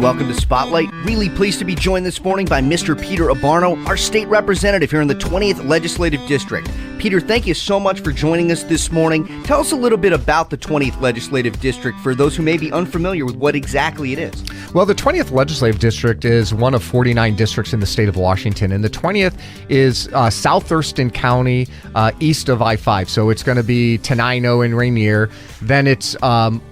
welcome to Spotlight. Really pleased to be joined this morning by Mr. Peter Abbarno, our state representative here in the 20th Legislative District. Peter, thank you so much for joining us this morning. Tell us a little bit about the 20th Legislative District for those who may be unfamiliar with what exactly it is. Well, the 20th Legislative District is one of 49 districts in the state of Washington, and the 20th is South Thurston County, east of I-5. So it's going to be Tenino and Rainier. Then it's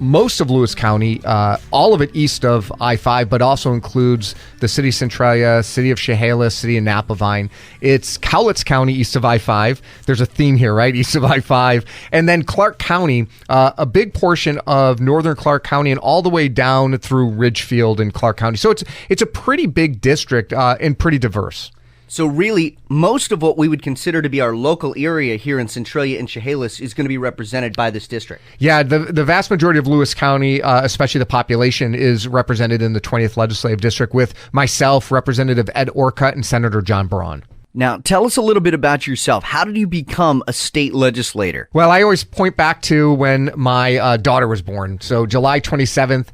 most of Lewis County, all of it east of I-5, but also includes the city of Centralia, city of Chehalis, city of Napavine. It's Cowlitz County, east of I-5. There's a theme here, right? East of I-5. And then Clark County, a big portion of northern Clark County and all the way down through Ridgefield and Clark County. So it's a pretty big district and pretty diverse. So really, most of what we would consider to be our local area here in Centralia and Chehalis is going to be represented by this district. Yeah, the vast majority of Lewis County, especially the population, is represented in the 20th Legislative District with myself, Representative Ed Orcutt, and Senator John Braun. Now, tell us a little bit about yourself. How did you become a state legislator? Well, I always point back to when my daughter was born. So July 27th,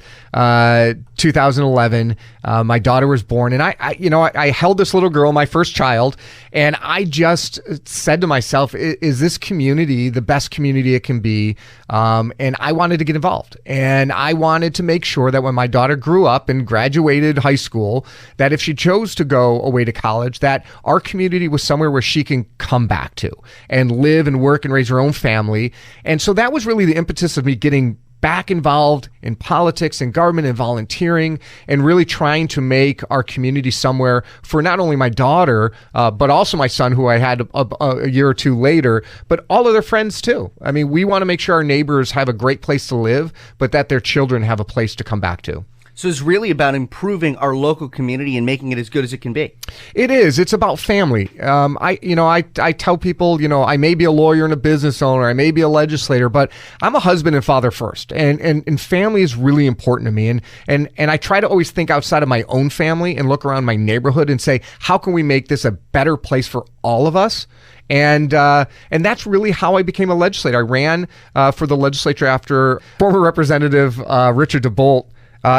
2011, my daughter was born. And I held this little girl, my first child, and I just said to myself, is this community the best community it can be? And I wanted to get involved. And I wanted to make sure that when my daughter grew up and graduated high school, that if she chose to go away to college, that our community was somewhere where she can come back to and live and work and raise her own family. And so that was really the impetus of me getting back involved in politics and government and volunteering and really trying to make our community somewhere for not only my daughter, but also my son, who I had a year or two later, but all of their friends too. I mean, we want to make sure our neighbors have a great place to live, but that their children have a place to come back to. So it's really about improving our local community and making it as good as it can be. It is. It's about family. I tell people, I may be a lawyer and a business owner, I may be a legislator, but I'm a husband and father first. And family is really important to me. And I try to always think outside of my own family and look around my neighborhood and say, how can we make this a better place for all of us? And that's really how I became a legislator. I ran for the legislature after former Representative Richard DeBolt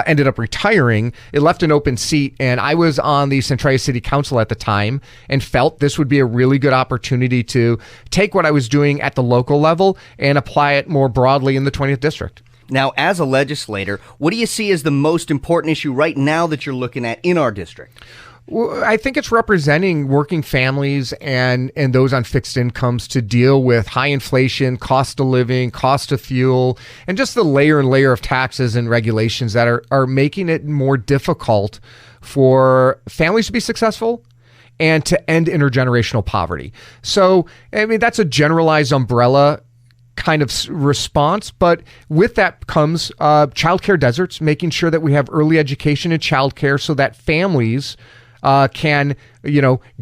ended up retiring. It left an open seat, and I was on the Centralia City Council at the time and felt this would be a really good opportunity to take what I was doing at the local level and apply it more broadly in the 20th District. Now, as a legislator, what do you see as the most important issue right now that you're looking at in our district? Well, I think it's representing working families and those on fixed incomes to deal with high inflation, cost of living, cost of fuel, and just the layer and layer of taxes and regulations that are making it more difficult for families to be successful and to end intergenerational poverty. So, I mean, that's a generalized umbrella kind of response, but with that comes childcare deserts, making sure that we have early education and childcare so that families can,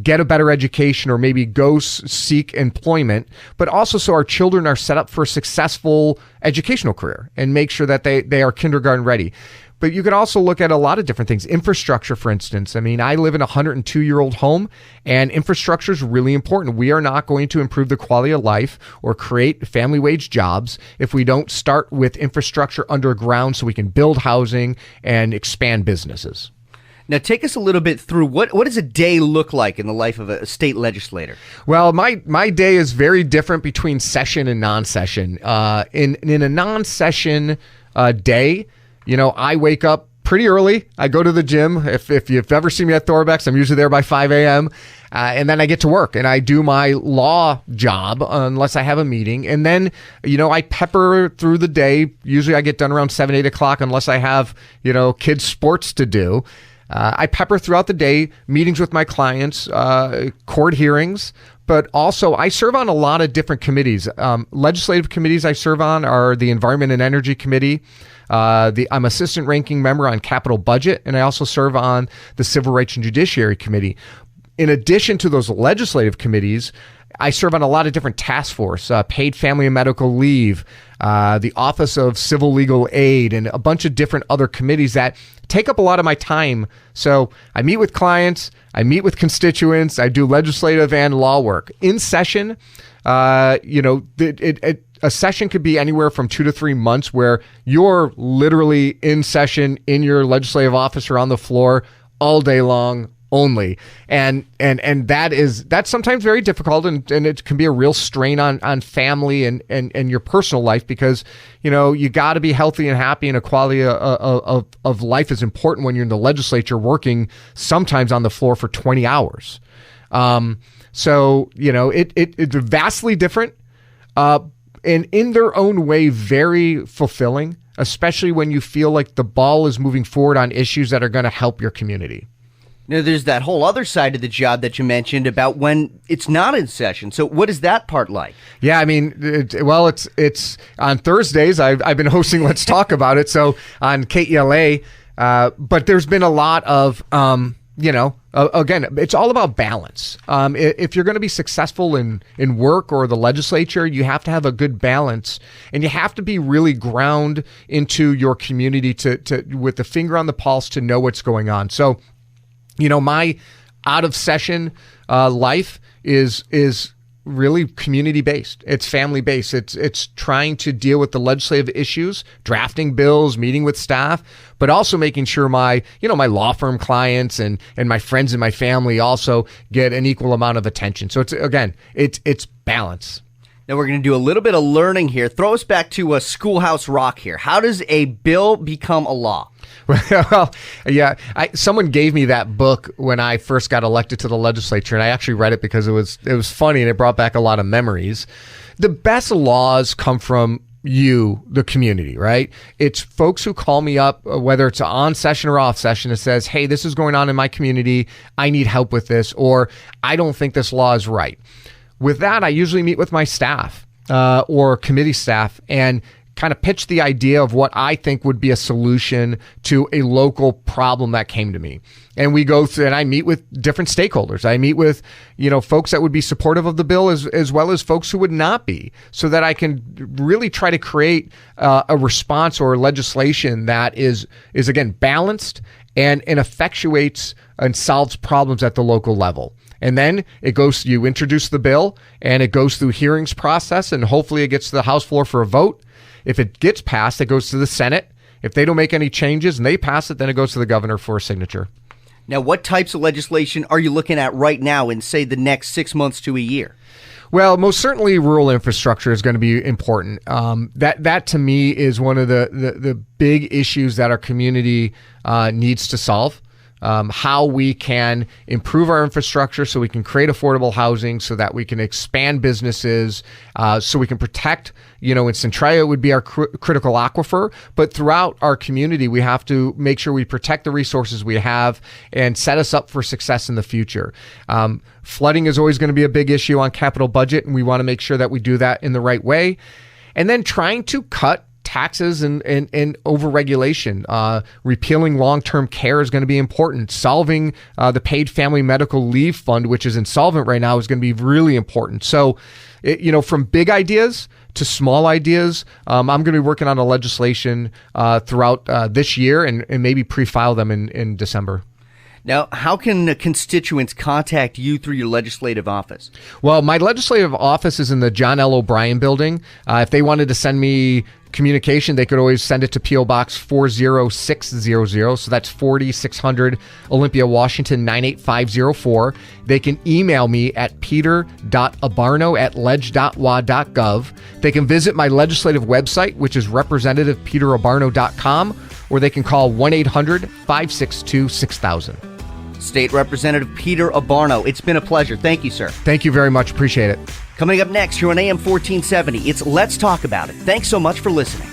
get a better education or maybe go seek employment, but also so our children are set up for a successful educational career and make sure that they are kindergarten ready. But you can also look at a lot of different things. Infrastructure, for instance. I mean, I live in a 102-year-old home, and infrastructure is really important. We are not going to improve the quality of life or create family wage jobs if we don't start with infrastructure underground so we can build housing and expand businesses. Now, take us a little bit through what does a day look like in the life of a state legislator? Well, my day is very different between session and non-session. In a non-session day, I wake up pretty early. I go to the gym. If you've ever seen me at Thorbeck's, I'm usually there by 5 a.m. And then I get to work and I do my law job unless I have a meeting. And then, I pepper through the day. Usually I get done around 7, 8 o'clock unless I have, kids' sports to do. I pepper throughout the day, meetings with my clients, court hearings, but also I serve on a lot of different committees. Legislative committees I serve on are the Environment and Energy Committee. I'm assistant ranking member on capital budget, and I also serve on the Civil Rights and Judiciary Committee. In addition to those legislative committees, I serve on a lot of different task force, paid family and medical leave, the Office of Civil Legal Aid, and a bunch of different other committees that take up a lot of my time. So I meet with clients, I meet with constituents, I do legislative and law work. In session, a session could be anywhere from 2 to 3 months where you're literally in session in your legislative office or on the floor all day long only. And that's sometimes very difficult, and it can be a real strain on family and your personal life, because, you got to be healthy and happy, and a quality of life is important when you're in the legislature working sometimes on the floor for 20 hours. So, it's vastly different, and in their own way, very fulfilling, especially when you feel like the ball is moving forward on issues that are going to help your community. Now, there's that whole other side of the job that you mentioned about when it's not in session. So what is that part like? Yeah, it's on Thursdays. I've been hosting Let's Talk About It. So on KELA, but there's been a lot of, again, it's all about balance. If you're going to be successful in work or the legislature, you have to have a good balance, and you have to be really ground into your community to with the finger on the pulse to know what's going on. So, my out of session life is really community based. It's family based. It's trying to deal with the legislative issues, drafting bills, meeting with staff, but also making sure my law firm clients and my friends and my family also get an equal amount of attention. So it's balance. Now we're going to do a little bit of learning here. Throw us back to a Schoolhouse Rock here. How does a bill become a law? Well, yeah, someone gave me that book when I first got elected to the legislature, and I actually read it because it was funny and it brought back a lot of memories. The best laws come from you, the community, right? It's folks who call me up, whether it's on session or off session, that says, hey, this is going on in my community. I need help with this, or I don't think this law is right. With that, I usually meet with my staff or committee staff and kind of pitch the idea of what I think would be a solution to a local problem that came to me. And we go through, and I meet with different stakeholders. I meet with, folks that would be supportive of the bill as well as folks who would not be, so that I can really try to create a response or legislation that is again, balanced and effectuates and solves problems at the local level. And then you introduce the bill, and it goes through hearings process, and hopefully it gets to the House floor for a vote. If it gets passed, it goes to the Senate. If they don't make any changes and they pass it, then it goes to the governor for a signature. Now, what types of legislation are you looking at right now in, say, the next 6 months to a year? Well, most certainly rural infrastructure is going to be important. That to me is one of the big issues that our community needs to solve. How we can improve our infrastructure so we can create affordable housing, so that we can expand businesses, so we can protect, in Centralia, it would be our critical aquifer, but throughout our community, we have to make sure we protect the resources we have and set us up for success in the future. Flooding is always going to be a big issue on capital budget, and we want to make sure that we do that in the right way. And then trying to cut taxes and overregulation. Repealing long-term care is going to be important. Solving the paid family medical leave fund, which is insolvent right now, is going to be really important. So, from big ideas to small ideas, I'm going to be working on a legislation throughout this year and maybe pre-file them in December. Now, how can constituents contact you through your legislative office? Well, my legislative office is in the John L. O'Brien building. If they wanted to send me communication, they could always send it to P.O. Box 40600. So that's 4600 Olympia, Washington, 98504. They can email me at peter.abbarno@leg.wa.gov. They can visit my legislative website, which is representativepeterabbarno.com, or they can call 1-800-562-6000. State Representative Peter Abbarno, it's been a pleasure. Thank you, sir. Thank you very much. Appreciate it. Coming up next here on AM 1470, it's Let's Talk About It. Thanks so much for listening.